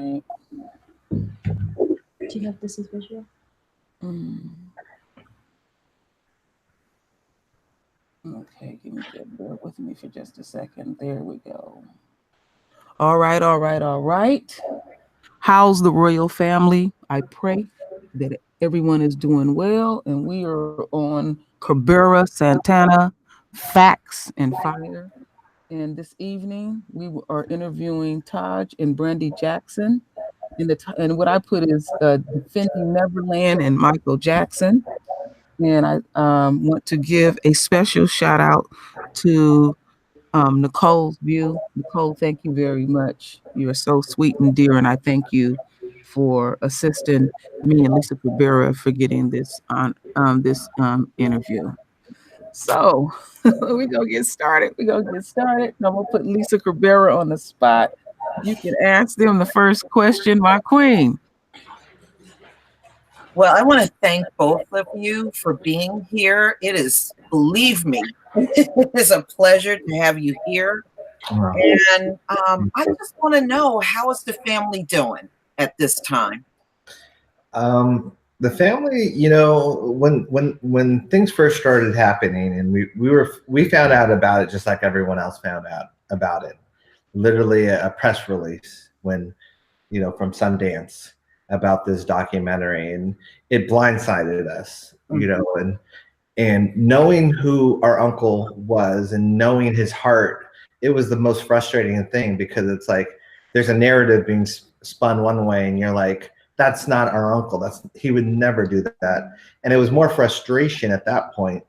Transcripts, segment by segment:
Do you know if this is visual? Okay, bear with me for just a second. There we go. All right. How's the royal family? I pray that everyone is doing well, and we are on Cabrera, Santana, Facts and Fire. And this evening, we are interviewing Taj and Brandi Jackson. And what I put is Defending Neverland and Michael Jackson. And I want to give a special shout out to Nicole's View. Nicole, thank you very much. You are so sweet and dear, and I thank you for assisting me and Lisa Cabrera for getting this on this interview. So we're gonna get started. I'm gonna put Lisa Cabrera on the spot. You can ask them the first question, my queen. Well, I want to thank both of you for being here. It is, believe me, it is a pleasure to have you here. Wow. And I just want to know, how is the family doing at this time? The family, you know, when things first started happening, and we found out about it just like everyone else found out about it. Literally a press release when, you know, from Sundance about this documentary, and it blindsided us, you know, and knowing who our uncle was and knowing his heart, it was the most frustrating thing, because it's like there's a narrative being spun one way, and you're like, that's not our uncle. He would never do that. And it was more frustration at that point.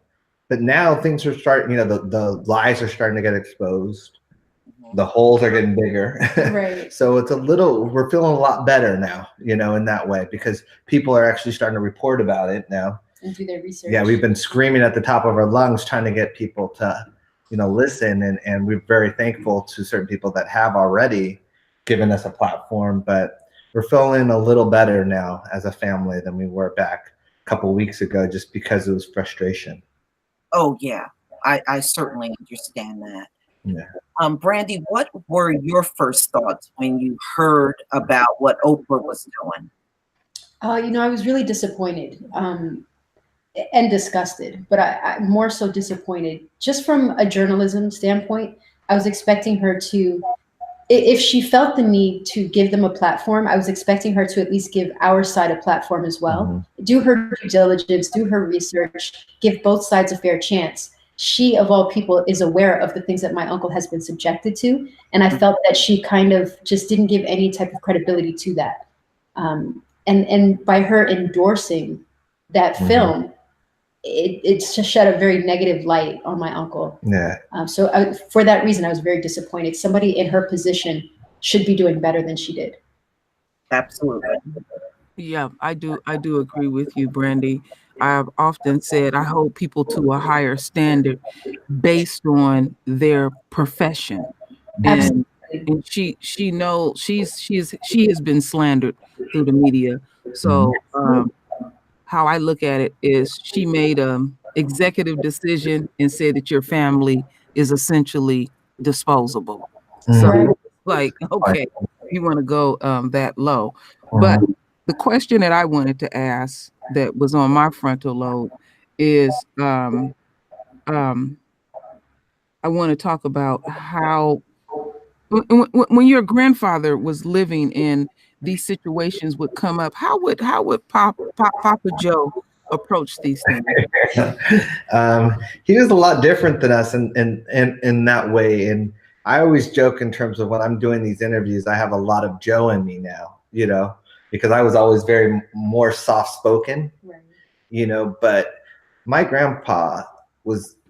But now things are starting, you know, the lies are starting to get exposed. The holes are getting bigger. Right. So we're feeling a lot better now, you know, in that way, because people are actually starting to report about it now. And do their research. Yeah, we've been screaming at the top of our lungs trying to get people to, you know, listen. And we're very thankful to certain people that have already given us a platform. But we're feeling a little better now as a family than we were back a couple of weeks ago, just because it was frustration. Oh, yeah. I certainly understand that. Yeah. Brandi, what were your first thoughts when you heard about what Oprah was doing? You know, I was really disappointed and disgusted, but I more so disappointed. Just from a journalism standpoint, I was expecting her to, if she felt the need to give them a platform, I was expecting her to at least give our side a platform as well. Mm-hmm. Do her due diligence, do her research, give both sides a fair chance. She, of all people, is aware of the things that my uncle has been subjected to. And I felt that she kind of just didn't give any type of credibility to that. And by her endorsing that mm-hmm. film, it's just shed a very negative light on my uncle. Yeah. So for that reason, I was very disappointed. Somebody in her position should be doing better than she did. Absolutely. Yeah, I do agree with you, Brandi. I've often said I hold people to a higher standard based on their profession. And she knows she has been slandered through the media. So how I look at it is she made an executive decision and said that your family is essentially disposable. So like, okay, you want to go that low. But the question that I wanted to ask that was on my frontal lobe is I want to talk about how when your grandfather was living in these situations would come up, how would Papa Joe approach these things? He was a lot different than us in that way. And I always joke in terms of when I'm doing these interviews, I have a lot of Joe in me now, you know, because I was always very more soft-spoken, you know, but my grandpa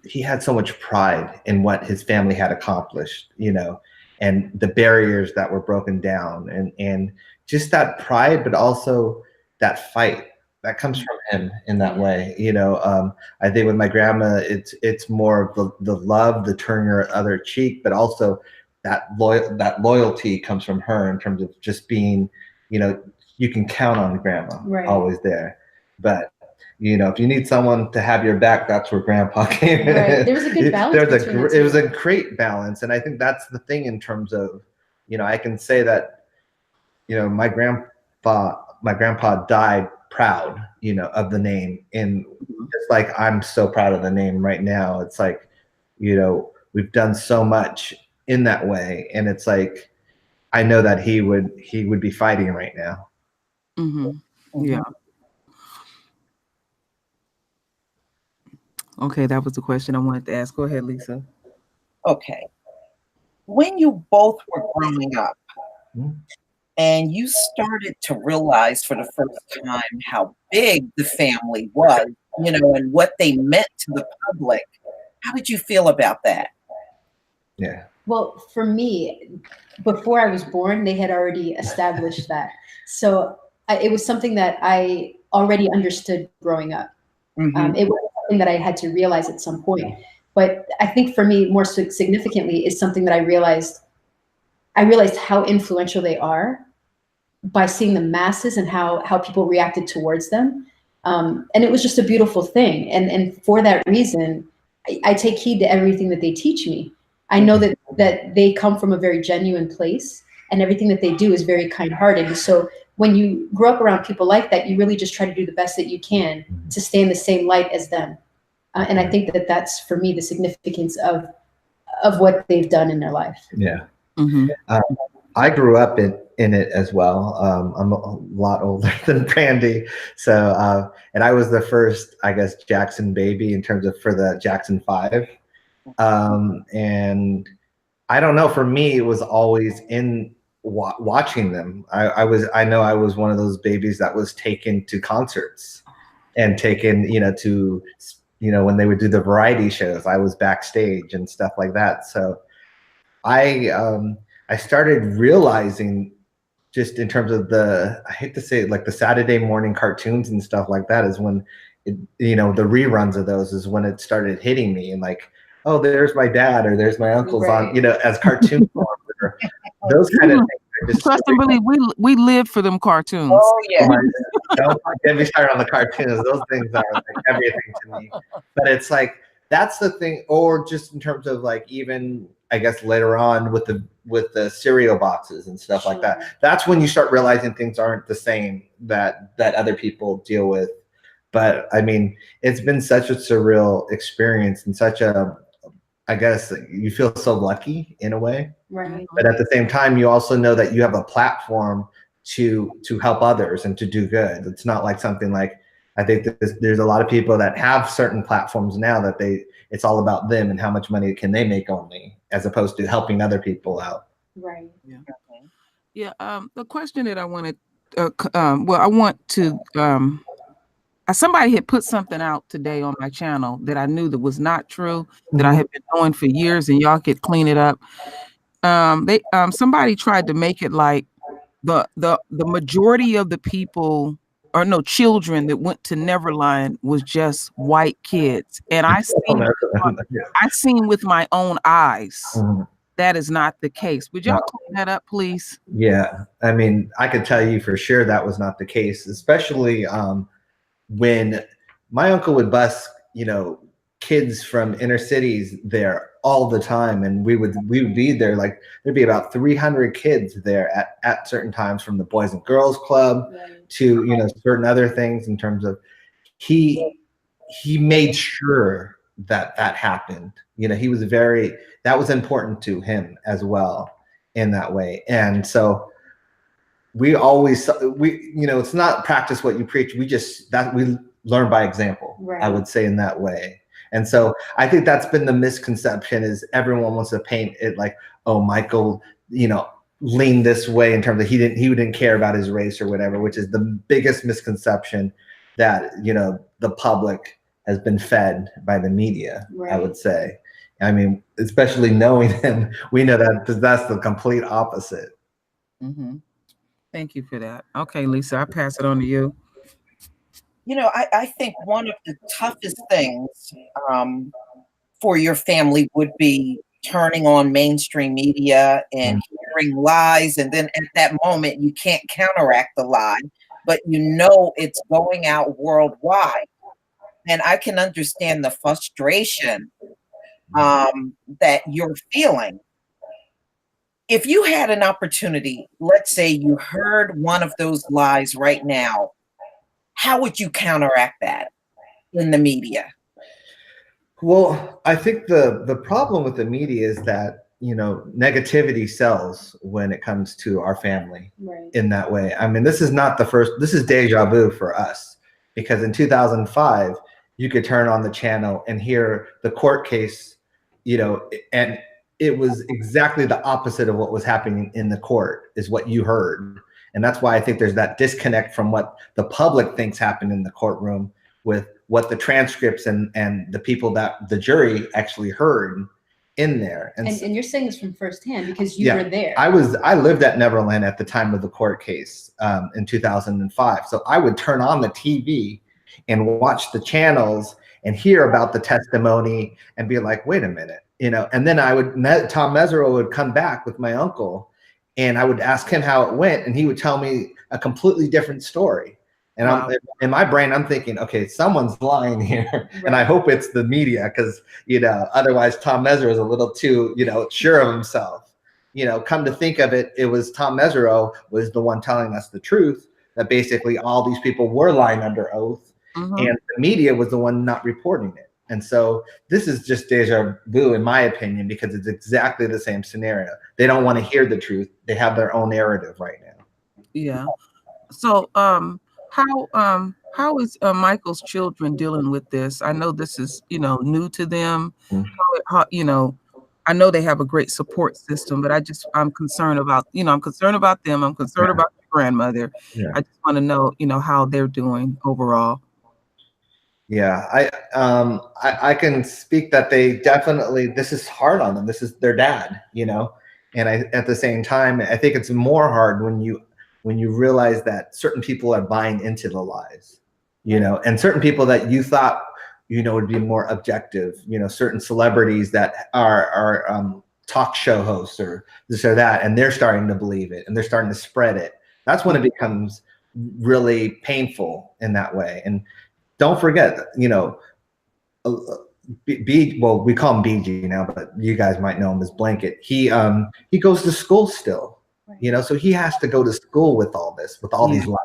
he had so much pride in what his family had accomplished, you know, and the barriers that were broken down and just that pride, but also that fight that comes from him in that way. You know, I think with my grandma, it's more of the love, the turn your other cheek, but also that loyalty comes from her in terms of just being, you know, you can count on grandma always there. But you know, if you need someone to have your back, that's where grandpa came in. There was a good balance. It was a great balance. And I think that's the thing in terms of, you know, I can say that my grandpa died proud, of the name. And just like I'm so proud of the name right now, it's like, we've done so much in that way. And it's like, I know that he would be fighting right now. Yeah. Okay, that was the question I wanted to ask. Go ahead, Lisa. Okay. When you both were growing up and you started to realize for the first time how big the family was, and what they meant to the public, how did you feel about that? Yeah. Well, for me, before I was born, they had already established that. So it was something that I already understood growing up. It was something that I had to realize at some point. But I think for me, more significantly, is something that I realized how influential they are by seeing the masses and how people reacted towards them. And it was just a beautiful thing. And for that reason, I take heed to everything that they teach me. I know that they come from a very genuine place, and everything that they do is very kind-hearted. And so when you grow up around people like that, you really just try to do the best that you can to stay in the same light as them. And I think that that's, for me, the significance of what they've done in their life. Yeah. I grew up in it as well. I'm a lot older than Brandi. So, and I was the first, I guess, Jackson baby in terms of for the Jackson 5. And I don't know, for me, it was always in watching them. I know I was one of those babies that was taken to concerts and taken, to, when they would do the variety shows, I was backstage and stuff like that. So I started realizing, just in terms of I hate to say it, like the Saturday morning cartoons and stuff like that, is when the reruns of those is when it started hitting me, and like, oh, there's my dad or there's my uncles on, as cartoon form, or those kind of things. Trust and believe, we lived for them cartoons. Oh yeah. Don't get me started on the cartoons. Those things are like everything to me. But it's like, that's the thing. Or just in terms of like, even I guess later on with the cereal boxes and stuff like that. That's when you start realizing things aren't the same that other people deal with. But I mean, it's been such a surreal experience, and such a, I guess you feel so lucky in a way. Right. But at the same time, you also know that you have a platform to help others and to do good. It's not like something like, I think there's a lot of people that have certain platforms now that it's all about them and how much money can they make only, as opposed to helping other people out. Right. Yeah. The question that I wanted, I want to, somebody had put something out today on my channel that I knew that was not true, that I had been doing for years, and y'all could clean it up. Somebody tried to make it like the majority of the people, or no, children that went to Neverland was just white kids, and I seen with my own eyes that is not the case. Would y'all clean that up, please? Yeah, I mean, I could tell you for sure that was not the case, especially when my uncle would bus, kids from inner cities there all the time, and we would be there, like there'd be about 300 kids there at certain times, from the Boys and Girls Club to certain other things, in terms of he made sure that happened. He was that was important to him as well in that way. And so we always, it's not practice what you preach. We learn by example, I would say, in that way. And so I think that's been the misconception, is everyone wants to paint it like, oh, Michael, leaned this way in terms of he didn't care about his race or whatever, which is the biggest misconception that, the public has been fed by the media, I would say. I mean, especially knowing him, we know that that's the complete opposite. Thank you for that. Okay, Lisa, I'll pass it on to you. I think one of the toughest things for your family would be turning on mainstream media and hearing lies, and then at that moment you can't counteract the lie, but it's going out worldwide. And I can understand the frustration that you're feeling. if you had an opportunity, let's say you heard one of those lies right now, how would you counteract that in the media? Well, I think the problem with the media is that, you know, negativity sells when it comes to our family in that way. I mean, this is not the first, this is deja vu for us, because in 2005, you could turn on the channel and hear the court case, you know, and it was exactly the opposite of what was happening in the court is what you heard. And that's why I think there's that disconnect from what the public thinks happened in the courtroom with what the transcripts and the people that the jury actually heard in there. And you're saying this from firsthand because you were there. I lived at Neverland at the time of the court case in 2005. So I would turn on the TV and watch the channels and hear about the testimony and be like, wait a minute, you know, and then Tom Mesereau would come back with my uncle and I would ask him how it went and he would tell me a completely different story. And wow. In my brain, I'm thinking, okay, someone's lying here. Right. And I hope it's the media because, you know, otherwise Tom Mesereau is a little too, you know, sure of himself. You know, come to think of it, it was Tom Mesereau was the one telling us the truth, that basically all these people were lying under oath. And the media was the one not reporting it. And so this is just deja vu, in my opinion, because it's exactly the same scenario. They don't want to hear the truth. They have their own narrative right now. Yeah. So, how is Michael's children dealing with this? I know this is, you know, new to them. You know, I know they have a great support system, but I'm concerned about, you know, I'm concerned about them. I'm concerned about your grandmother. I just want to know, you know, how they're doing overall. Yeah, I can speak that they definitely, this is hard on them. This is their dad, you know, and at the same time, I think it's more hard when you realize that certain people are buying into the lies, you know, and certain people that you thought, you know, would be more objective, you know, certain celebrities that are talk show hosts or this or that, and they're starting to believe it and they're starting to spread it. That's when it becomes really painful in that way. And don't forget, you know, well, we call him BG now, but you guys might know him as Blanket. He goes to school still. You know, so he has to go to school with all this, with all these lies.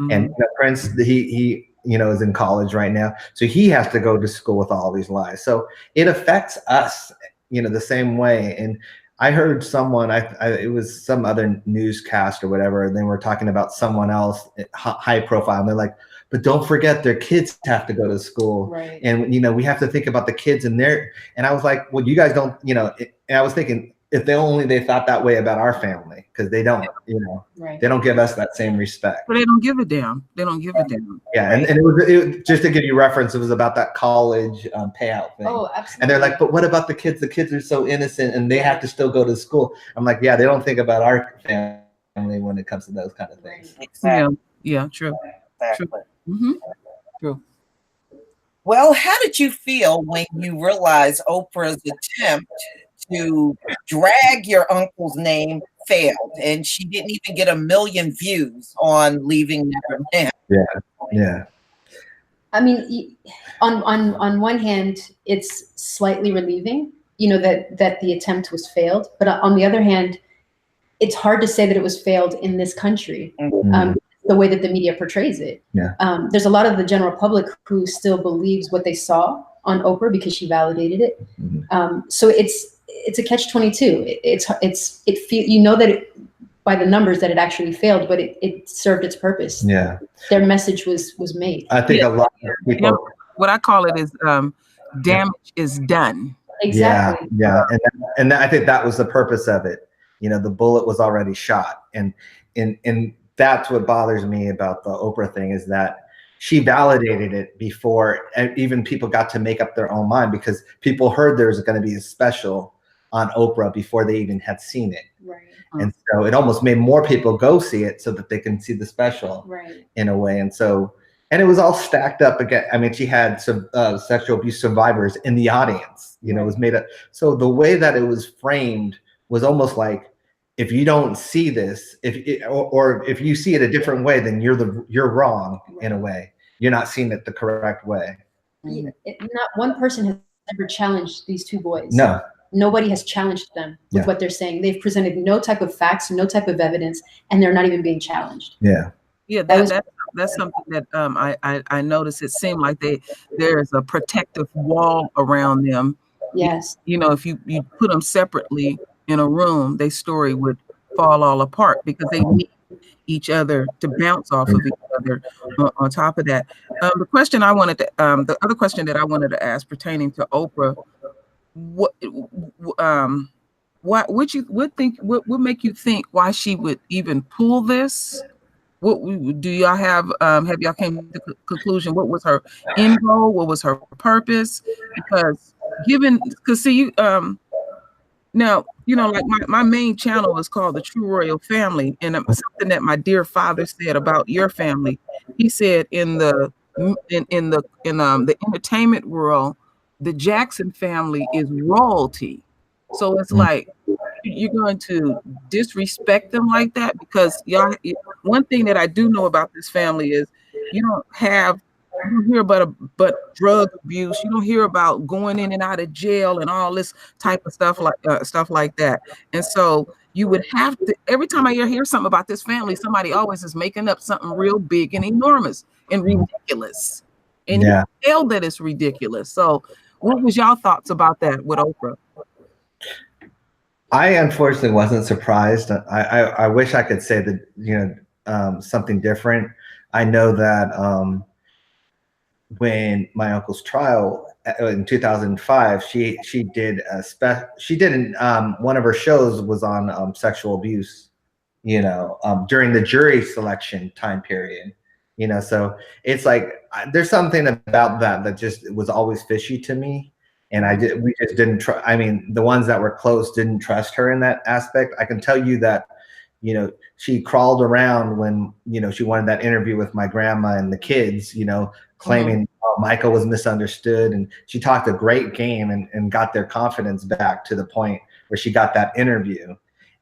And you know, Prince, he you know, is in college right now, so he has to go to school with all these lies. So it affects us, you know, the same way. And I heard someone, it was some other newscast or whatever, and they were talking about someone else, high profile, and they're like, but don't forget their kids have to go to school, and you know, we have to think about the kids and and I was like, well, you guys don't, you know, and I was thinking, if they thought that way about our family, because they don't, you know, they don't give us that same respect. But they don't give a damn. They don't give a damn. Yeah, and it was just to give you reference, it was about that college payout thing. Oh, absolutely. And they're like, but what about the kids? The kids are so innocent and they have to still go to school. I'm like, yeah, they don't think about our family when it comes to those kind of things. Exactly. Yeah, true. Exactly. True. True. Well, how did you feel when you realized Oprah's attempt to drag your uncle's name failed, and she didn't even get 1 million views on Leaving Neverland? Yeah. I mean, on one hand, it's slightly relieving, you know, that the attempt was failed. But on the other hand, it's hard to say that it was failed in this country. The way that the media portrays it. There's a lot of the general public who still believes what they saw on Oprah because she validated it. So it's a catch-22. You know that by the numbers that it actually failed, but it served its purpose. Yeah, their message was made. I think a lot of people. You know, what I call it is damage is done. Exactly. Yeah, and I think that was the purpose of it. You know, the bullet was already shot, and that's what bothers me about the Oprah thing, is that she validated it before even people got to make up their own mind, because people heard there was going to be a special on Oprah before they even had seen it. And so it almost made more people go see it so that they can see the special in a way. And so, and it was all stacked up again. I mean, she had some sexual abuse survivors in the audience, you know, it was made up. So the way that it was framed was almost like, if you don't see this, or if you see it a different way, then you're wrong in a way. You're not seeing it the correct way. Not one person has ever challenged these two boys. No. nobody has challenged them with what they're saying. They've presented no type of facts, no type of evidence, and they're not even being challenged. That's something that I noticed. It seemed like there's a protective wall around them. Yes. You know, if you put them separately in a room, their story would fall all apart because they need each other to bounce off of each other. On top of that, the other question that I wanted to ask pertaining to Oprah, what make you think why she would even pull this? What do y'all have y'all came to the conclusion? What was her end goal? What was her purpose? Because see, you now, you know, like my main channel is called The True Royal Family, and something that my dear father said about your family. He said in the entertainment world, the Jackson family is royalty. So it's like you're going to disrespect them like that because y'all. One thing that I do know about this family is you don't hear about drug abuse. You don't hear about going in and out of jail and all this type of stuff like that. And so you would have to, every time I hear something about this family, somebody always is making up something real big and enormous and ridiculous. And you tell that it's ridiculous. So what was y'all thoughts about that with Oprah? I unfortunately wasn't surprised. I wish I could say that, you know, something different. I know that when my uncle's trial in 2005, she did one of her shows was on sexual abuse, you know, during the jury selection time period, you know. So it's like there's something about that just was always fishy to me, and we just didn't trust. I mean, the ones that were close didn't trust her in that aspect. I can tell you that, you know, she crawled around when, you know, she wanted that interview with my grandma and the kids, you know, claiming Michael was misunderstood. And she talked a great game and got their confidence back to the point where she got that interview.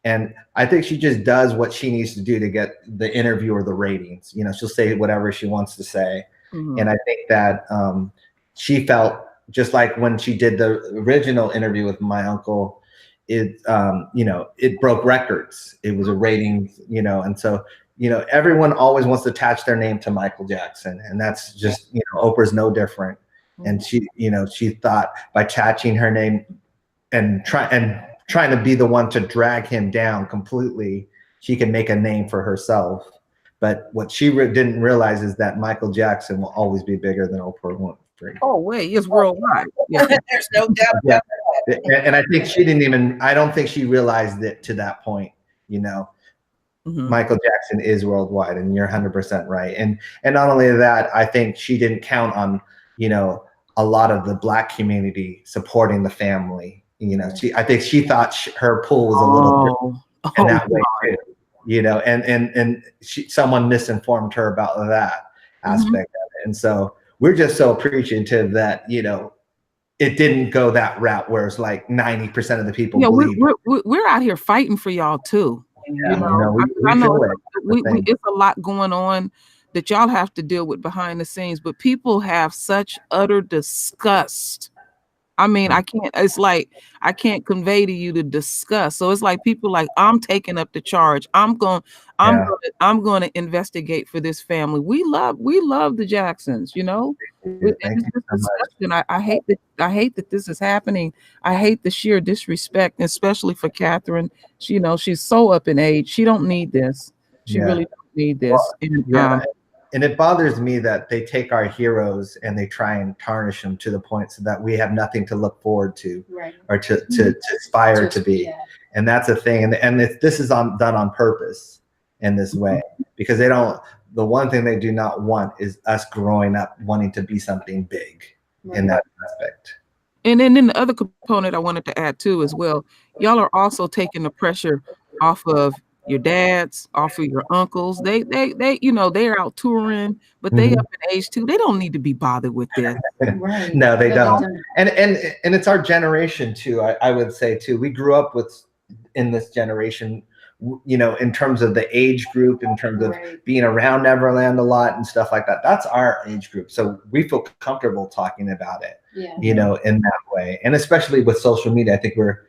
And I think she just does what she needs to do to get the interview or the ratings. You know, she'll say whatever she wants to say. And I think that she felt just like when she did the original interview with my uncle, it, you know, it broke records. It was a rating, you know, and so, you know, everyone always wants to attach their name to Michael Jackson, and that's just, you know, Oprah's no different. And she, you know, she thought by attaching her name and trying to be the one to drag him down completely, she can make a name for herself. But what she didn't realize is that Michael Jackson will always be bigger than Oprah Winfrey. Oh, wait, it's worldwide. Yeah. There's no doubt about that. And I think I don't think she realized it to that point, you know. Michael Jackson is worldwide, and you're 100% right. And not only that, I think she didn't count on, you know, a lot of the Black community supporting the family. You know, I think she thought her pull was a little different in that way too. You know, and someone misinformed her about that aspect of it. And so we're just so appreciative that, you know, it didn't go that route where it's like 90% of the people believe. We're out here fighting for y'all too. Yeah, you know, I know it's a lot going on that y'all have to deal with behind the scenes, but people have such utter disgust. I mean, it's like I can't convey to you the disgust. So it's like people like, I'm taking up the charge. I'm going to investigate for this family. We love the Jacksons, you know. I hate that this is happening. I hate the sheer disrespect, especially for Catherine. She, you know, she's so up in age. She don't need this. She really don't need this. And it bothers me that they take our heroes and they try and tarnish them to the point so that we have nothing to look forward to, or to aspire to be. And that's a thing. And this is done on purpose in this way, because the one thing they do not want is us growing up wanting to be something big in that aspect. And then the other component I wanted to add too as well, y'all are also taking the pressure off of your dads, off of your uncles. They you know, they're out touring, but they up in age too. They don't need to be bothered with this. No, they don't. And it's our generation too. I would say too. We grew up in this generation, you know, in terms of the age group, in terms of being around Neverland a lot and stuff like that. That's our age group. So we feel comfortable talking about it. you know, in that way. And especially with social media, I think we're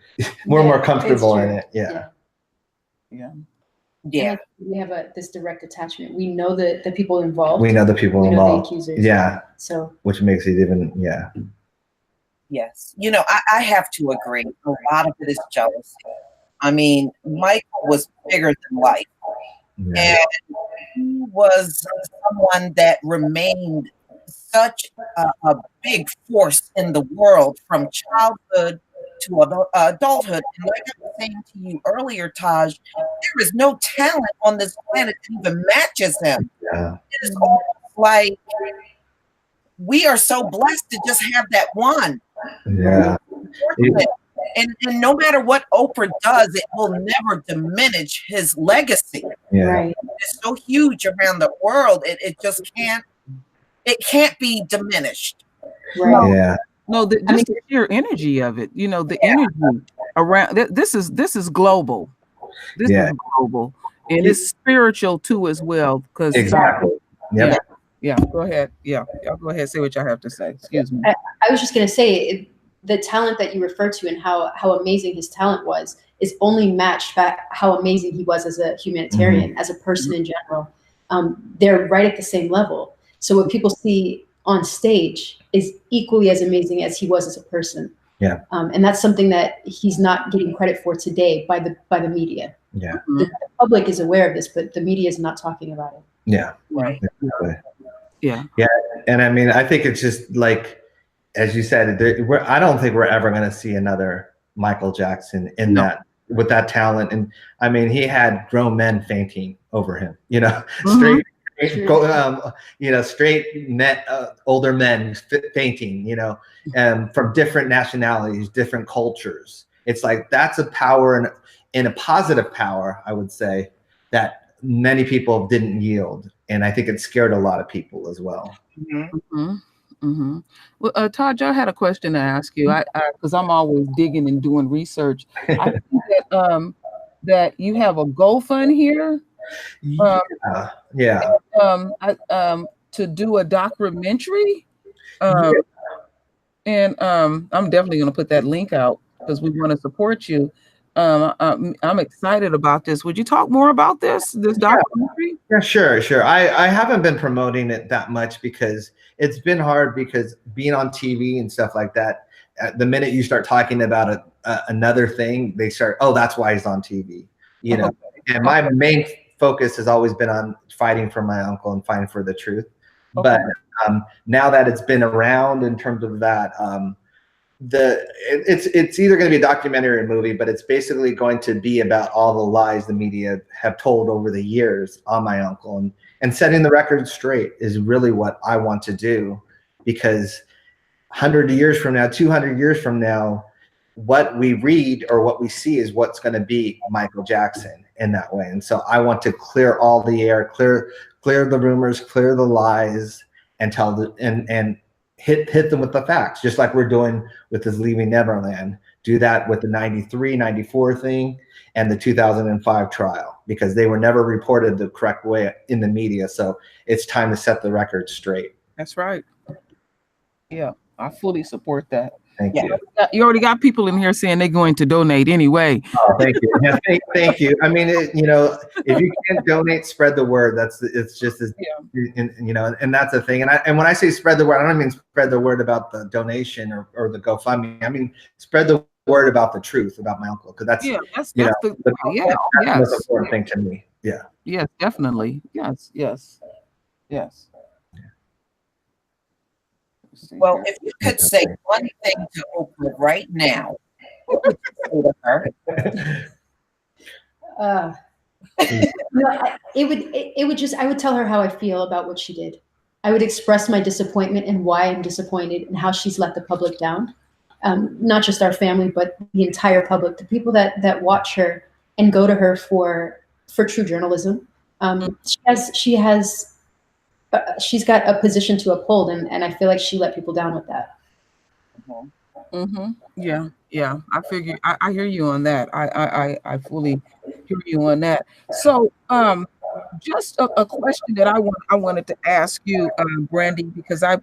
more comfortable in it. Yeah. We have this direct attachment. We know the people involved. We know the people involved. Know the accusers. Yeah. So which makes it even Yes. You know, I have to agree. A lot of it is jealousy. I mean, Michael was bigger than life. And he was someone that remained such a big force in the world from childhood to adulthood. And like I was saying to you earlier, Taj, there is no talent on this planet that even matches him. It is almost like we are so blessed to just have that one. And no matter what Oprah does, it will never diminish his legacy. Right. It's so huge around the world. It just can't be diminished. Right. No, just the sheer energy of it. You know, the energy around this is global. This is global, and it's spiritual too as well. Because yeah. Go ahead. Yeah, y'all go ahead. Say what y'all have to say. Excuse me. I was just going to say the talent that you referred to and how amazing his talent was is only matched by how amazing he was as a humanitarian, as a person in general. They're right at the same level. So what people see on stage is equally as amazing as he was as a person. And that's something that he's not getting credit for today by the media. The public is aware of this, but the media is not talking about it. Right. And I mean, I think it's just like, as you said, I don't think we're ever going to see another Michael Jackson in that with that talent. And I mean, he had grown men fainting over him, you know, straight men, older men fainting, you know, from different nationalities, different cultures. It's like that's a power and a positive power, I would say, that many people didn't yield. And I think it scared a lot of people as well. Well, Taj, I had a question to ask you. Because I'm always digging and doing research. I think that you have a GoFund here. To do a documentary. And I'm definitely going to put that link out because we want to support you. I'm excited about this. Would you talk more about this documentary? Yeah, sure. I haven't been promoting it that much because it's been hard because being on TV and stuff like that, the minute you start talking about another thing, they start, oh, that's why he's on TV, you know. And my main focus has always been on fighting for my uncle and fighting for the truth. But now that it's been around in terms of that, it's either going to be a documentary or a movie, but it's basically going to be about all the lies the media have told over the years on my uncle, and setting the record straight is really what I want to do, because 100 years from now, 200 years from now, what we read or what we see is what's going to be Michael Jackson in that way. And so I want to clear all the air, clear the rumors, clear the lies, and and hit them with the facts, just like we're doing with this Leaving Neverland. Do that with the 93, 94 thing and the 2005 trial, because they were never reported the correct way in the media. So it's time to set the record straight. That's right. Yeah, I fully support that. Thank you. You already got people in here saying they're going to donate anyway. Oh, thank you. Yeah, thank you. I mean, you know, if you can't donate, spread the word. It's just as, you know, and that's the thing. And when I say spread the word, I don't mean spread the word about the donation or the GoFundMe. I mean, spread the word about the truth about my uncle, because that's the most important thing to me. Yeah. Yes, definitely. Yes. Well, if you could say one thing to Oprah right now, what would you say to her? I would tell her how I feel about what she did. I would express my disappointment and why I'm disappointed and how she's let the public down. Not just our family, but the entire public, the people that watch her and go to her for true journalism. She's got a position to uphold, and I feel like she let people down with that. Yeah. I hear you on that. I fully hear you on that. So, just a question that I wanted to ask you, Brandi, because I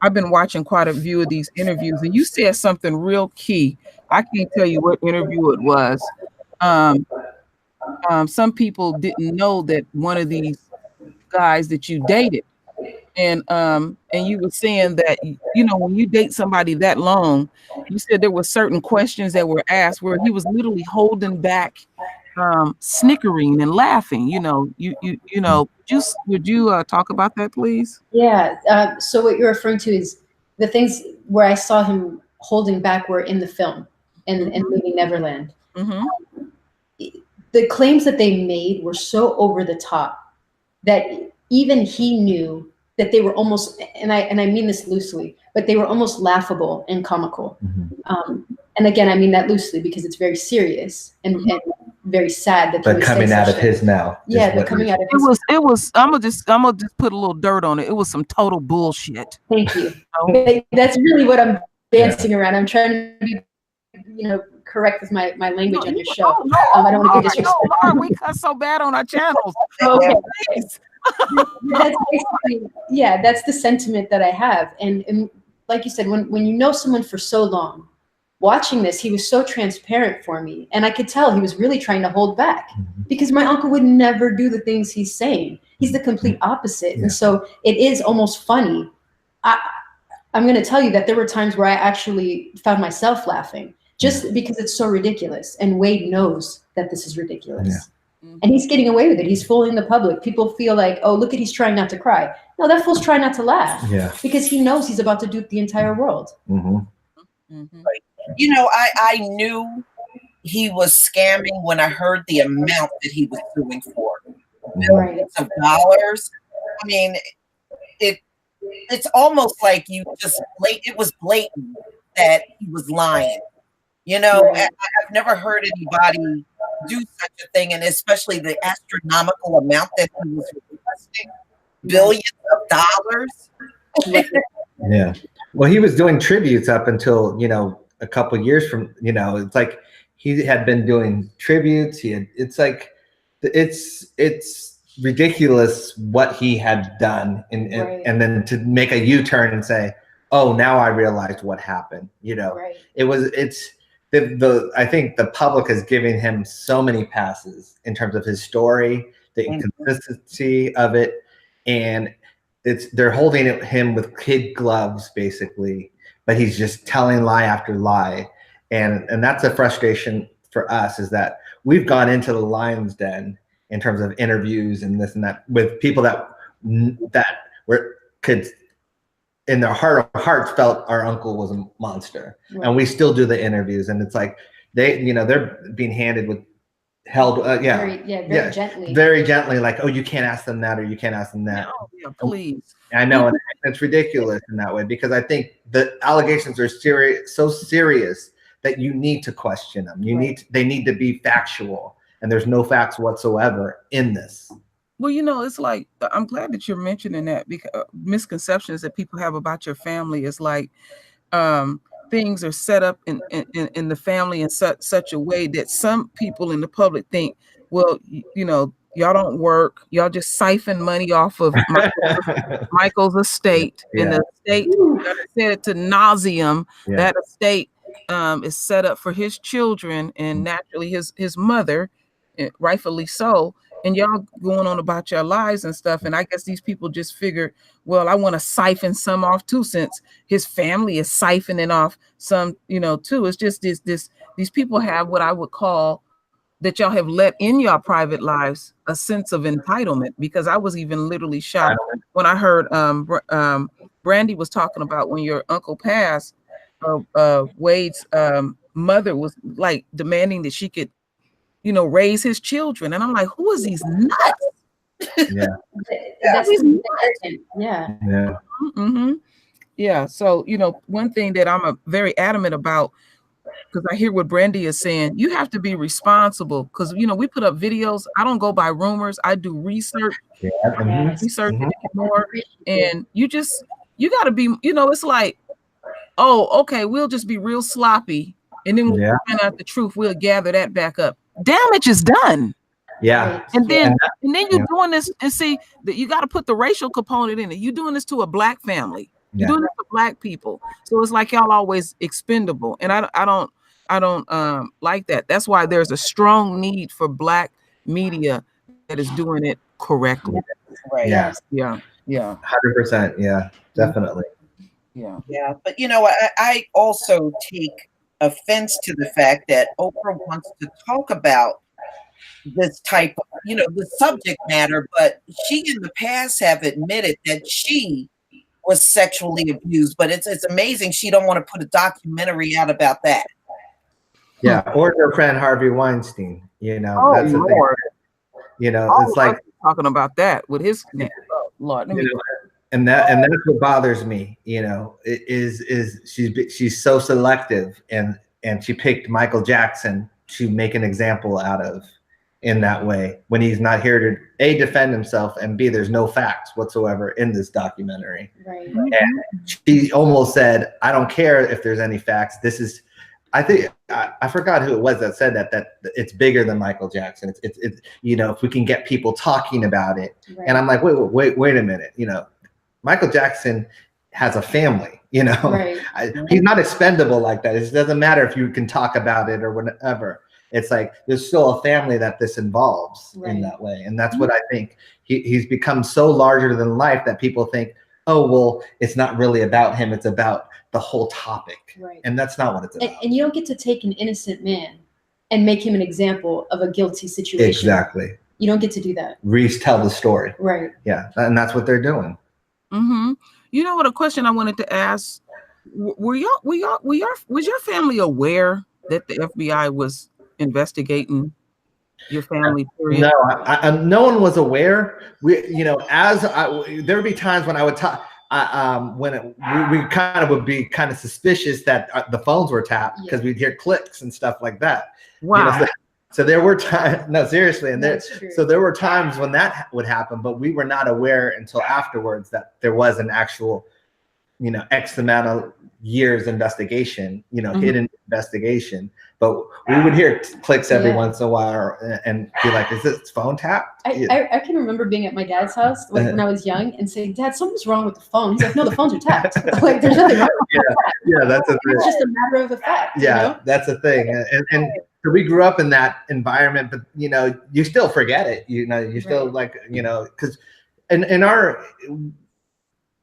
I've been watching quite a few of these interviews, and you said something real key. I can't tell you what interview it was. Some people didn't know that one of these guys that you dated, and you were saying that, you know, when you date somebody that long, you said there were certain questions that were asked where he was literally holding back, snickering and laughing. You know, you know, just would you talk about that, please? Yeah. So what you're referring to is the things where I saw him holding back were in the film and Leaving Neverland. Mm-hmm. The claims that they made were so over the top that even he knew that they were almost, and I mean this loosely, but they were almost laughable and comical. And again, I mean that loosely because it's very serious and very sad that. But coming out of his mouth. Yeah, they're coming out of his. It was. I'm gonna just put a little dirt on it. It was some total bullshit. Thank you. That's really what I'm dancing around. I'm trying to be, you know, correct with my language on your show. I don't want to be disrespectful. No, we cuss so bad on our channels. Okay. That's basically, yeah, that's the sentiment that I have. And like you said, when you know someone for so long, watching this, he was so transparent for me. And I could tell he was really trying to hold back because my uncle would never do the things he's saying. He's the complete opposite. And so it is almost funny. I'm going to tell you that there were times where I actually found myself laughing just because it's so ridiculous. And Wade knows that this is ridiculous. And he's getting away with it. He's fooling the public. People feel like, oh, look at, he's trying not to cry. No, that fool's trying not to laugh. Because he knows he's about to dupe the entire world. You know, I knew he was scamming when I heard the amount that he was suing for. Millions of dollars. I mean, it's almost like it was blatant that he was lying. You know, I've never heard anybody do such a thing, and especially the astronomical amount that he was requesting, billions of dollars. Yeah. Well, he was doing tributes up until, you know, a couple of years from, you know, it's like he had been doing tributes. It's like, it's ridiculous what he had done. And then to make a U-turn and say, oh, now I realized what happened. You know, I think the public is giving him so many passes in terms of his story, the inconsistency of it. And they're holding him with kid gloves, basically, but he's just telling lie after lie. And that's a frustration for us, is that we've gone into the lion's den in terms of interviews and this and that with people that could, in their heart of hearts, felt our uncle was a monster. And we still do the interviews, and it's like they're being held very gently, like, oh, you can't ask them that, or you can't ask them that. Oh, yeah, please. I know, and it's ridiculous in that way, because I think the allegations are so serious that you need to question them. They need to be factual, and there's no facts whatsoever in this. Well, you know, it's like, I'm glad that you're mentioning that, because misconceptions that people have about your family is like, things are set up in the family in such a way that some people in the public think, well, you know, y'all don't work, y'all just siphon money off of Michael's estate, and the estate, I said it to nauseum, that estate is set up for his children and naturally his mother, rightfully so. And y'all going on about your lives and stuff. And I guess these people just figure, well, I want to siphon some off too, since his family is siphoning off some, you know, too. It's just these people have what I would call, that y'all have let in your private lives, a sense of entitlement. Because I was even literally shocked when I heard Brandi was talking about when your uncle passed, Wade's mother was like demanding that she could, you know, raise his children. And I'm like, who is these nuts? Yeah. So, you know, one thing that I'm very adamant about, because I hear what Brandi is saying, you have to be responsible, because, you know, we put up videos. I don't go by rumors. I do research, research more. And you got to be, you know, it's like, oh, okay, we'll just be real sloppy. And then when we find out the truth, we'll gather that back up. Damage is done. And then you're doing this, and see that you got to put the racial component in it. You're doing this to a black family. You're doing it for Black people. So it's like y'all always expendable. And I don't like that. That's why there's a strong need for Black media that is doing it correctly. Right. Yeah. Yeah. Yeah. 100%. Yeah, definitely. Yeah. Yeah. But you know, I also take offense to the fact that Oprah wants to talk about this type of, you know, the subject matter, but she in the past have admitted that she was sexually abused. But it's amazing she don't want to put a documentary out about that. Yeah, or her friend Harvey Weinstein. You know, Oh, that's the thing. Lord. You know, Oh, it's like talking about that with his Lord. Let me, and that's what bothers me. You know, is she's so selective, and she picked Michael Jackson to make an example out of in that way when he's not here to A, defend himself, and B, there's no facts whatsoever in this documentary. Right. And she almost said, I don't care if there's any facts. This is, I think, I forgot who it was that said that it's bigger than Michael Jackson. It's you know, if we can get people talking about it. Right. And I'm like, wait a minute. You know, Michael Jackson has a family, you know, Right. He's not expendable like that. It doesn't matter if you can talk about it or whatever. It's like there's still a family that this involves in that way. And that's what I think. He's become so larger than life that people think, oh, well, it's not really about him. It's about the whole topic. Right. And that's not what it's about. And you don't get to take an innocent man and make him an example of a guilty situation. Exactly. You don't get to do that. Retell the story. Right. Yeah. And that's what they're doing. Mm-hmm. You know what? A question I wanted to ask: was your family aware that the FBI was investigating your family? Period? No, no one was aware. You know, there would be times when I would talk. We kind of would be kind of suspicious that the phones were tapped because we'd hear clicks and stuff like that. Wow. You know, so there were times. No, seriously, and so there were times when that would happen, but we were not aware until afterwards that there was an actual, you know, X amount of years investigation, you know, hidden investigation. But we would hear clicks every once in a while and be like, is this phone tapped? I can remember being at my dad's house when I was young and saying, Dad, something's wrong with the phones. Like, no, the phones are tapped. Like, there's nothing wrong with that. Yeah, that's a thing. It's just a matter of the fact. Yeah, you know? that's a thing. And so we grew up in that environment, but, you know, you still forget it. You know, you still like, you know, because in our,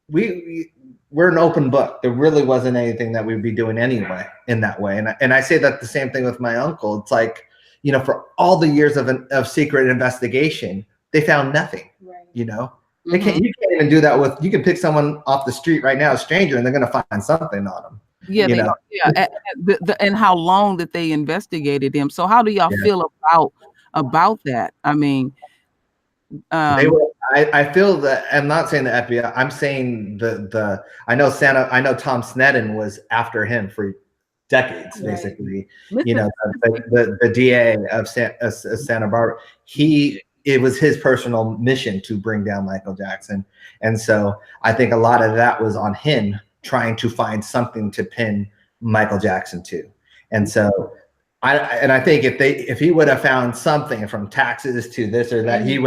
we're an open book. There really wasn't anything that we'd be doing anyway in that way. And I say that the same thing with my uncle. It's like, you know, for all the years of secret investigation, they found nothing, you know, you can't even do that with, you can pick someone off the street right now, a stranger, and they're going to find something on them. Yeah. And how long that they investigated him. So how do y'all feel about that? I mean, I feel that I'm not saying the FBI. I'm saying I know Tom Sneddon was after him for decades, basically. You know, the DA of Santa Barbara. It was his personal mission to bring down Michael Jackson, and so I think a lot of that was on him trying to find something to pin Michael Jackson to, and so. I think if he would have found something from taxes to this or that, he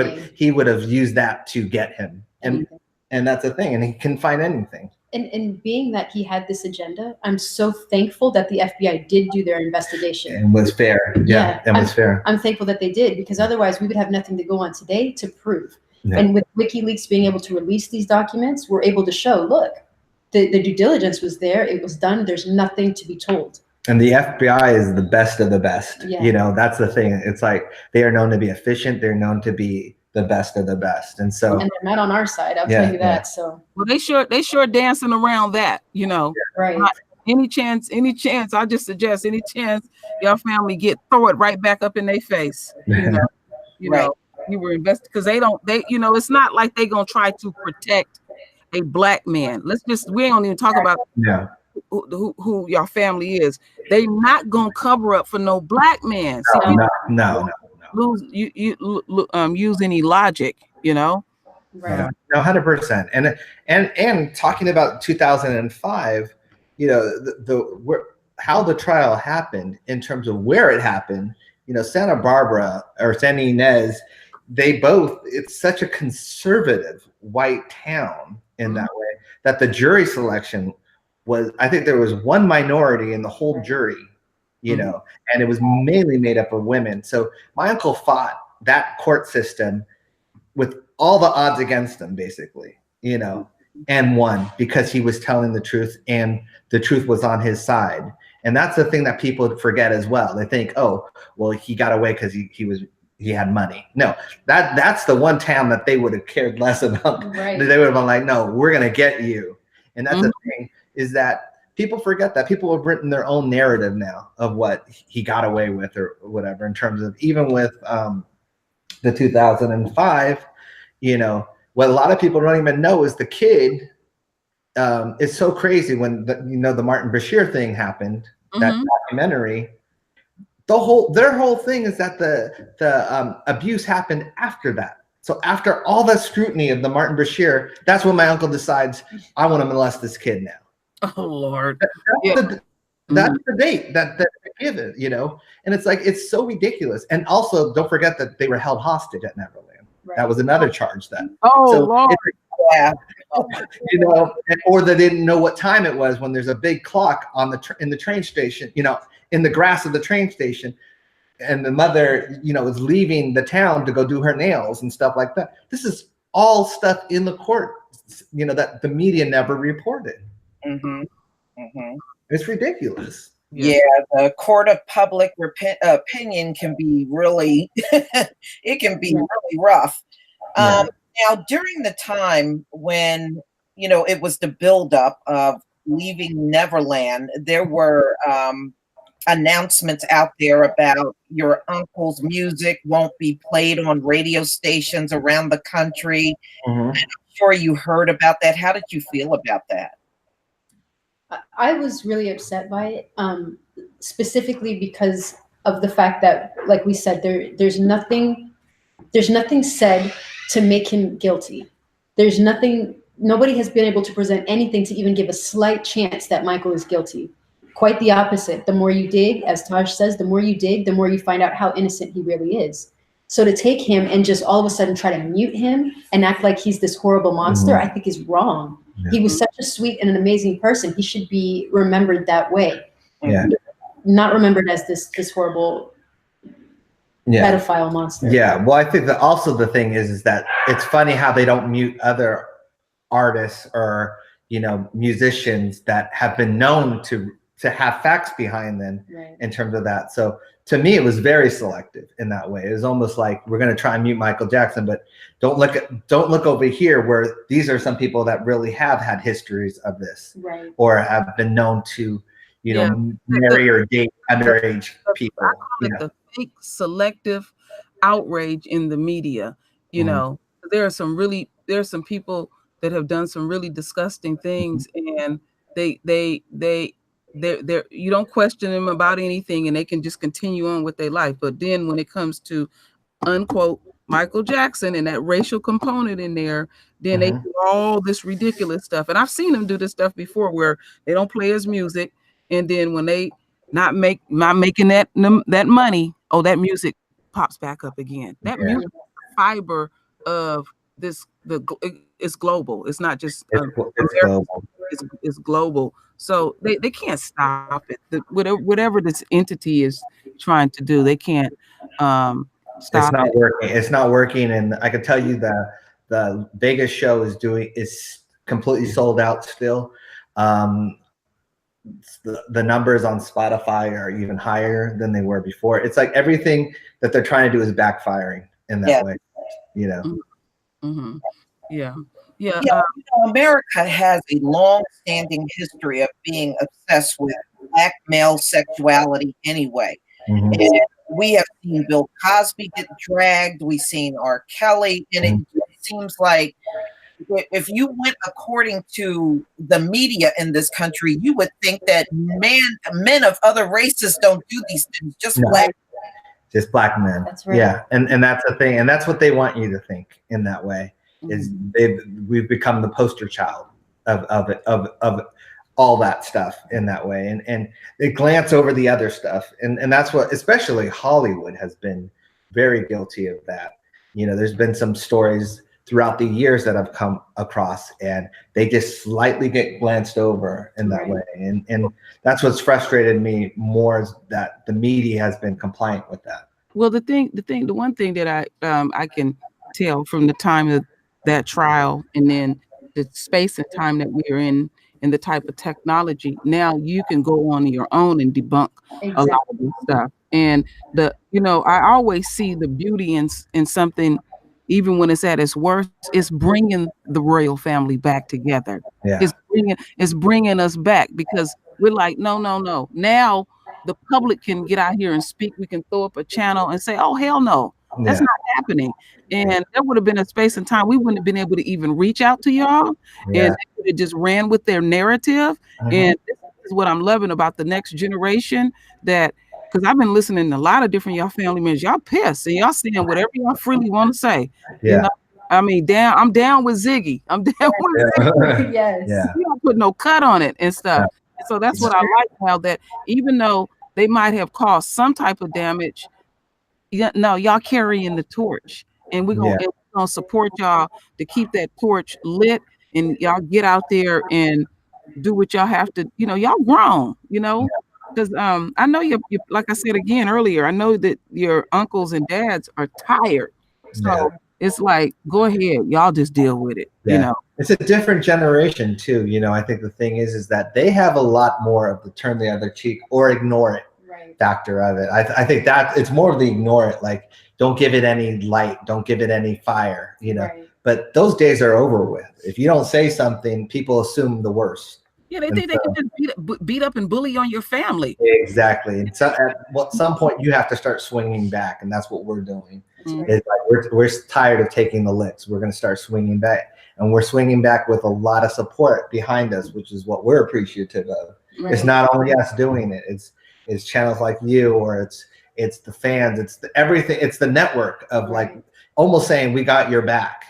would have used that to get him. And that's the thing. And he couldn't find anything. And being that he had this agenda, I'm so thankful that the FBI did do their investigation. And was fair. Yeah, it was fair. I'm thankful that they did, because otherwise we would have nothing to go on today to prove. Yeah. And with WikiLeaks being able to release these documents, we're able to show, look, the due diligence was there. It was done. There's nothing to be told. And the FBI is the best of the best. Yeah. You know, that's the thing. It's like they are known to be efficient. They're known to be the best of the best. And so, and they're not on our side. I'll tell you that. So, well, they sure dancing around that, you know. Right. Any chance, I just suggest any chance your family throw it right back up in their face. You know, you were invested because you know, it's not like they're gonna try to protect a Black man. We don't even talk about who your family is. They not gonna cover up for no Black man. No. Use any logic, you know. Right. No, 100%. And talking about 2005, you know, how the trial happened in terms of where it happened. You know, Santa Barbara or San Ynez, it's such a conservative white town in that way. that the jury selection was, I think there was one minority in the whole jury, you know, and it was mainly made up of women. So my uncle fought that court system with all the odds against him, basically, you know, and won because he was telling the truth and the truth was on his side. And that's the thing that people forget as well. They think, oh, well, he got away because he had money. No, that's the one town that they would have cared less about. Right. They would have been like, no, we're going to get you. And that's the thing, is that people forget that people have written their own narrative now of what he got away with or whatever, in terms of, even with the 2005, you know, what a lot of people don't even know is the kid. It's so crazy when the Martin Bashir thing happened, that documentary. Their whole thing is that the abuse happened after that. So after all the scrutiny of the Martin Bashir, that's when my uncle decides, I want to molest this kid now. Oh Lord, that's the date that they give it, you know. And it's like, it's so ridiculous. And also, don't forget that they were held hostage at Neverland. Right. That was another charge then. Oh so Lord, yeah. You know, or they didn't know what time it was when there's a big clock on in the train station, you know, in the grass of the train station, and the mother, you know, is leaving the town to go do her nails and stuff like that. This is all stuff in the court, you know, that the media never reported. It's ridiculous. Yeah, the court of public opinion can be really, it can be really rough. Now, during the time when, you know, it was the buildup of Leaving Neverland, there were announcements out there about your uncle's music won't be played on radio stations around the country. I'm sure you heard about that. How did you feel about that? I was really upset by it, specifically because of the fact that, like we said, there's nothing said to make him guilty. There's nothing, nobody has been able to present anything to even give a slight chance that Michael is guilty. Quite the opposite. The more you dig, as Taj says, the more you dig, the more you find out how innocent he really is. So to take him and just all of a sudden try to mute him and act like he's this horrible monster, I think is wrong. He was such a sweet and an amazing person. He should be remembered that way. Not remembered as this horrible pedophile monster. Well, I think that also the thing is that it's funny how they don't mute other artists or, you know, musicians that have been known to have facts behind them in terms of that. So to me, it was very selective in that way. It was almost like, we're going to try and mute Michael Jackson, but don't look over here where these are some people that really have had histories of this, or have been known to, you know, marry or date underage people. I call it the fake selective outrage in the media. You know, there's some people that have done some really disgusting things, and they you don't question them about anything, and they can just continue on with their life. But then when it comes to unquote Michael Jackson and that racial component in there, then they do all this ridiculous stuff. And I've seen them do this stuff before, where they don't play his music, and then when they not making that money, oh, that music pops back up again. That music fiber of this, it's global. It's not just it's global. So they can't stop it. Whatever this entity is trying to do, they can't stop it. It's not working. And I can tell you that the Vegas show is completely sold out still. The numbers on Spotify are even higher than they were before. It's like everything that they're trying to do is backfiring in that way, you know. America has a long-standing history of being obsessed with Black male sexuality anyway. And we have seen Bill Cosby get dragged. We've seen R. Kelly. And it seems like if you went according to the media in this country, you would think that men of other races don't do these things, just Black. Just Black men. That's right. Yeah, and that's the thing, and that's what they want you to think in that way. Is we've become the poster child of all that stuff in that way, and they glance over the other stuff, and that's what especially Hollywood has been very guilty of that. You know, there's been some stories throughout the years that I've come across, and they just slightly get glanced over in that way. And that's what's frustrated me more, is that the media has been compliant with that. Well, the one thing that I can tell from the time of that trial, and then the space and time that we're in, and the type of technology, now you can go on your own and debunk a lot of this stuff. And I always see the beauty in something, even when it's at its worst. It's bringing the royal family back together. Yeah. It's bringing us back, because we're like, no. Now the public can get out here and speak. We can throw up a channel and say, oh, hell no, that's not happening. And there would have been a space and time we wouldn't have been able to even reach out to y'all. And they would have just ran with their narrative. And this is what I'm loving about the next generation, that because I've been listening to a lot of different y'all family members. Y'all pissed and y'all saying whatever y'all freely want to say. Yeah. You know? I mean, I'm down with Ziggy. I'm down with Ziggy. Yes. Yeah. You don't put no cut on it and stuff. Yeah. So that's what I like now, that even though they might have caused some type of damage, y'all carrying the torch. And we're gonna support y'all to keep that torch lit, and y'all get out there and do what y'all have to. Y'all grown, because I know you, like I said again earlier, I know that your uncles and dads are tired. So it's like, go ahead, y'all just deal with it. It's a different generation too. I think the thing is that they have a lot more of the turn the other cheek or ignore it factor of it. I think that it's more of the ignore it, like don't give it any light, don't give it any fire, but those days are over with. If you don't say something, people assume the worst. Yeah, they think they can just beat up and bully on your family. Exactly. And so at some point you have to start swinging back, and that's what we're doing. It's like we're tired of taking the licks. We're going to start swinging back, and we're swinging back with a lot of support behind us, which is what we're appreciative of. It's not only us doing it. It's channels like you, or it's the fans, it's everything. It's the network of like almost saying we got your back.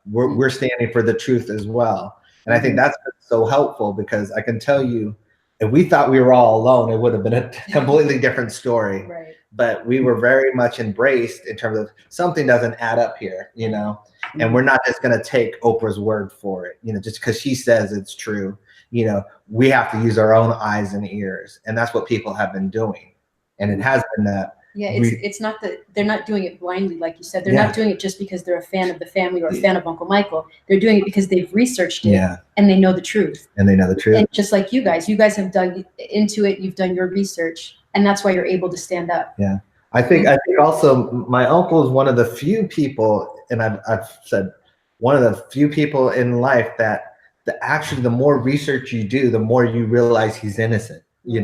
We're standing for the truth as well. And I think that's so helpful, because I can tell you, if we thought we were all alone, it would have been a completely different story. But we were very much embraced in terms of something doesn't add up here, and we're not just going to take Oprah's word for it, just because she says it's true. We have to use our own eyes and ears, and that's what people have been doing. And it has been that. Yeah, it's not that they're not doing it blindly, like you said. They're not doing it just because they're a fan of the family or a fan of Uncle Michael. They're doing it because they've researched it and they know the truth. And just like you guys have dug into it. You've done your research, and that's why you're able to stand up. Yeah, I think also my uncle is one of the few people, and I've said one of the few people in life that actually the more research you do, the more you realize he's innocent. You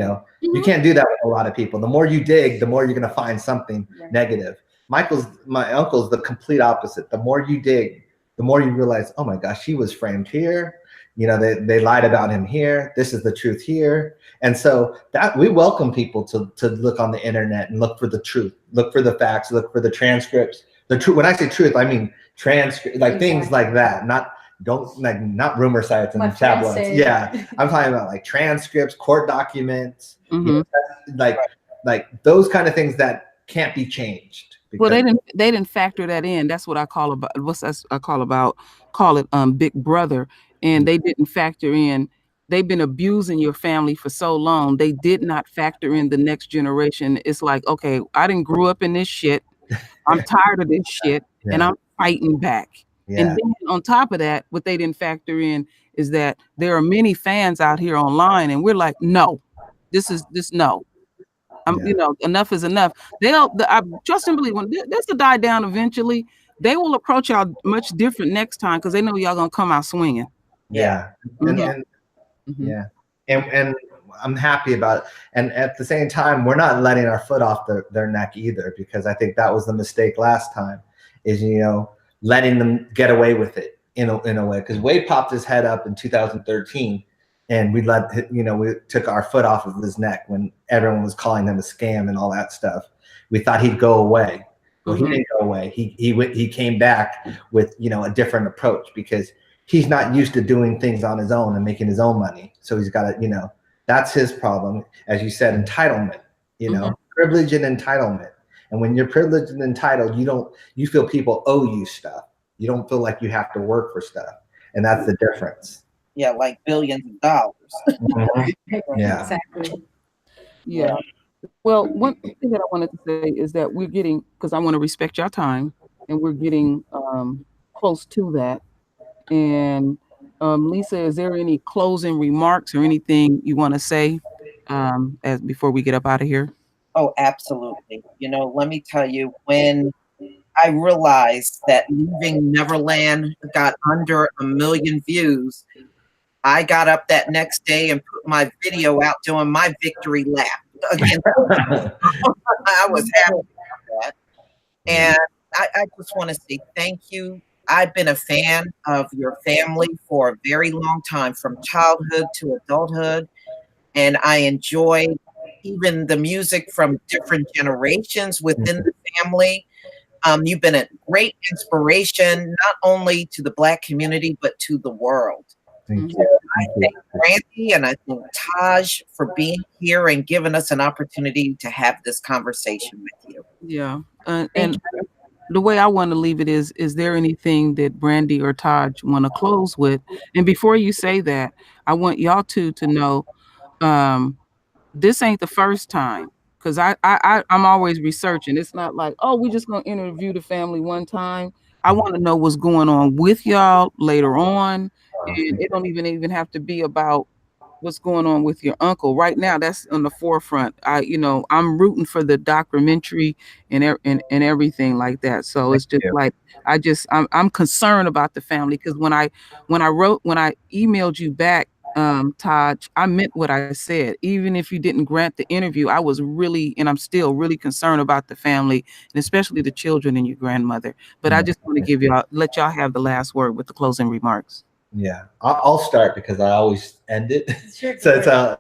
can't do that with a lot of people. The more you dig, the more you're going to find something negative. My uncle's the complete opposite. The more you dig, the more you realize, oh my gosh, he was framed here. They lied about him here. This is the truth here. And so that we welcome people to look on the internet and look for the truth, look for the facts, look for the transcripts. The truth. When I say truth, I mean transcript, like things like that. Not rumor sites and tabloids. Yeah, I'm talking about like transcripts, court documents, like those kind of things that can't be changed. Well, they didn't factor that in. That's what I call it Big Brother, and they didn't factor in. They've been abusing your family for so long. They did not factor in the next generation. It's like, okay, I didn't grow up in this shit. I'm tired of this shit, and I'm fighting back. Yeah. And then on top of that, what they didn't factor in is that there are many fans out here online, and we're like, no, no. Enough is enough. I trust and believe when this will die down eventually, they will approach y'all much different next time, because they know y'all gonna come out swinging. Yeah. And I'm happy about it. And at the same time, we're not letting our foot off their neck either, because I think that was the mistake last time, is letting them get away with it in a way, because Wade popped his head up in 2013, and we took our foot off of his neck when everyone was calling him a scam and all that stuff. We thought he'd go away. Well, he didn't go away. He came back with a different approach, because he's not used to doing things on his own and making his own money. So he's got to, that's his problem. As you said, entitlement, privilege and entitlement. And when you're privileged and entitled, you feel people owe you stuff. You don't feel like you have to work for stuff, and that's the difference. Yeah, like billions of dollars. Yeah. Exactly. Yeah. Well, one thing that I wanted to say is that we're getting, because I want to respect your time, and we're getting close to that. And Lisa, is there any closing remarks or anything you want to say as before we get up out of here? Oh, absolutely. You know, let me tell you, when I realized that Leaving Neverland got under 1 million views, I got up that next day and put my video out doing my victory lap again. I was happy about that. And I just want to say thank you. I've been a fan of your family for a very long time, from childhood to adulthood. And I enjoy even the music from different generations within the family. You've been a great inspiration, not only to the Black community, but to the world. Thank you. I thank Brandi and I thank Taj for being here and giving us an opportunity to have this conversation with you. Yeah. And the way I want to leave it is there anything that Brandi or Taj want to close with? And before you say that, I want y'all two to know this ain't the first time, because I'm always researching. It's not like, oh, we just gonna interview the family one time. I want to know what's going on with y'all later on, and it don't even have to be about what's going on with your uncle right now. That's on the forefront. I'm rooting for the documentary and everything like that. So it's just like I'm concerned about the family, because when I emailed you back, Taj, I meant what I said. Even if you didn't grant the interview, I was really, and I'm still really concerned about the family, and especially the children and your grandmother. But I just want to let y'all have the last word with the closing remarks. Yeah, I'll start because I always end it. Sure. So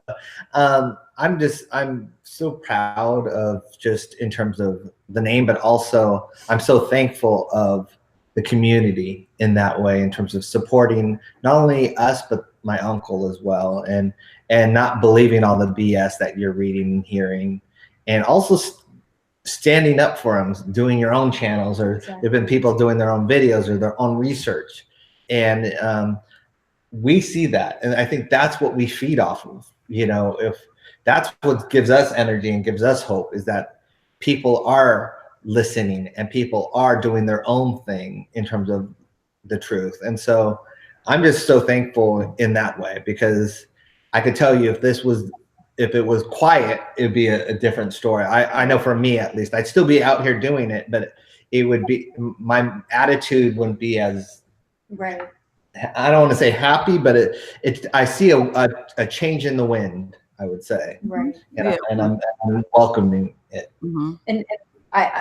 I'm so proud of, just in terms of the name, but also I'm so thankful of the community in that way, in terms of supporting not only us, but my uncle as well, and not believing all the BS that you're reading and hearing, and also standing up for them, doing your own channels, or there've been people doing their own videos or their own research. And we see that, and I think that's what we feed off of. If that's what gives us energy and gives us hope, is that people are listening and people are doing their own thing in terms of the truth. And so I'm just so thankful in that way, because I could tell you, if it was quiet, it'd be a different story. I know for me, at least, I'd still be out here doing it, but it would be, my attitude wouldn't be as, right. I don't want to say happy, but I see a change in the wind, I would say. Right. And I'm welcoming it. Mm-hmm. And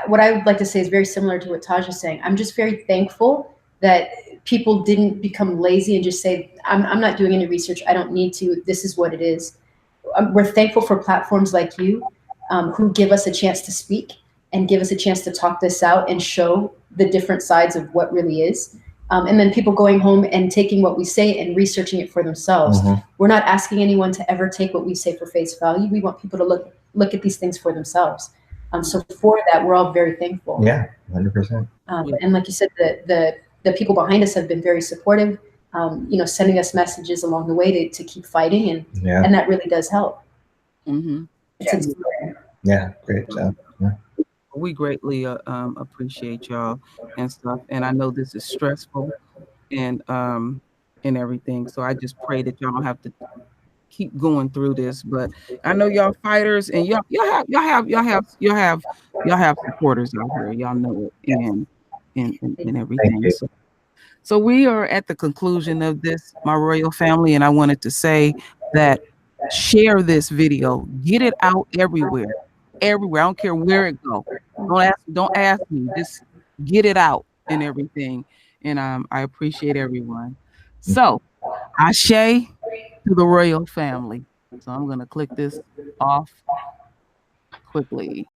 what I would like to say is very similar to what Taj is saying. I'm just very thankful that people didn't become lazy and just say, I'm not doing any research. I don't need to. This is what it is. We're thankful for platforms like you, who give us a chance to speak and give us a chance to talk this out and show the different sides of what really is. And then people going home and taking what we say and researching it for themselves. Mm-hmm. We're not asking anyone to ever take what we say for face value. We want people to look at these things for themselves. So for that, we're all very thankful. Yeah, 100%. And like you said, the people behind us have been very supportive, sending us messages along the way to keep fighting, and that really does help. Mm-hmm. It's inspiring. Yeah, great job. Yeah. We greatly appreciate y'all and stuff, and I know this is stressful and everything. So I just pray that y'all don't have to keep going through this. But I know y'all fighters, and y'all have supporters out here. Y'all know it, and everything. So we are at the conclusion of this, my royal family, and I wanted to say that share this video, get it out everywhere. I don't care where it go. Don't ask me. Just get it out and everything. And I appreciate everyone. So Ashe to the royal family. So I'm gonna click this off quickly.